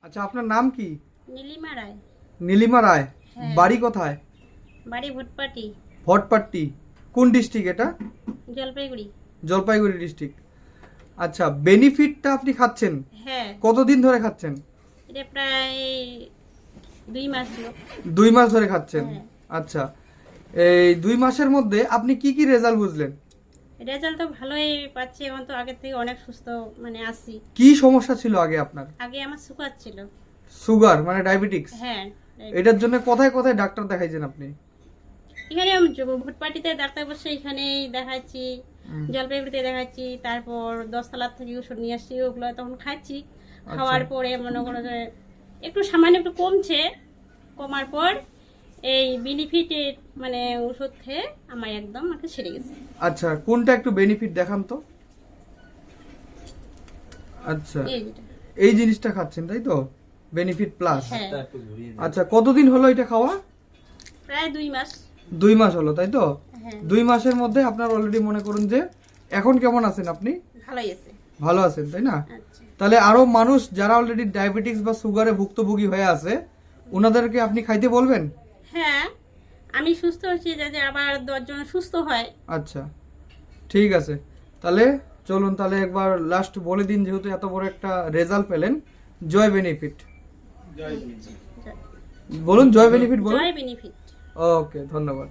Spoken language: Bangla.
আচ্ছা, আপনার নাম কি? নীলিমা রায়। নীলিমা রায়। হ্যাঁ। বাড়ি কোথায়? বাড়ি ভোটপাটি, ভটপাট্টি। কোন ডিস্ট্রিক্ট এটা? জলপাইগুড়ি। জলপাইগুড়ি ডিস্ট্রিক্ট। আচ্ছা, বেনিফিটটা আপনি খাচ্ছেন হ্যাঁ, কতদিন ধরে খাচ্ছেন? এটা প্রায় 2 মাস হলো। 2 মাস ধরে খাচ্ছেন। হ্যাঁ। আচ্ছা, এই 2 মাসের মধ্যে আপনি কি কি রেজাল্ট বুঝলেন? রেজাল্ট তো ভালোই পাচ্ছি, এখন তো আগের থেকে অনেক সুস্থ আছি। কি সমস্যা ছিল আগে আপনার? আগে আমার সুগার ছিল। সুগার মানে ডায়াবেটিক্স? হ্যাঁ, এটার জন্য কোথায় কোথায় ডাক্তার দেখাইছেন আপনি? এখানে আমি ভোটপাটিতে ডাক্তার বসে এখানেই দেখাচ্ছি, হুম। জলপাইগুড়িতে দেখাচ্ছি, তারপর 10 তলার থেকে ওষুধ নিয়ে আসছি, ওগুলো তখন খাচ্ছি। খাওয়ার পরে মনে করো যে একটু সামান্য একটু কমছে, কমার পর এই বেনিফিটের ওষুধ খেয়ে আমার একদম আমাকে সেরে গেছে। আচ্ছা, কোনটা একটু বেনিফিট দেখান তো। আচ্ছা, এই যেটা। এই জিনিসটা খাচ্ছেন তাই তো? Benefit plus. হ্যাঁ, আচ্ছা, কতদিন হলো এটা খাওয়া? প্রায় 2 মাস। 2 মাস হলো তাই তো? হ্যাঁ, 2 মাসের মধ্যে আপনার অলরেডি মনে করুন যে এখন কেমন আছেন আপনি? ভালোই আছে। ভালো আছেন তাই না? আচ্ছা, তাহলে আরো মানুষ যারা অলরেডি ডায়াবেটিক্স বা সুগারে ভুক্তভোগী হয়ে আছে ওনাদেরকে আপনি খাইতে বলবেন? হ্যাঁ, আমি সুস্থ হচ্ছি যাতে আবার 10 জন সুস্থ হয়। আচ্ছা, ঠিক আছে। তাহলে চলুন তাহলে একবার লাস্ট বলে দিন, যেহেতু এত বড় একটা রেজাল্ট পেলেন। জয় বেনিফিট বলুন, জয় বেনিফিট বলুন। জয় বেনিফিট। ওকে, ধন্যবাদ।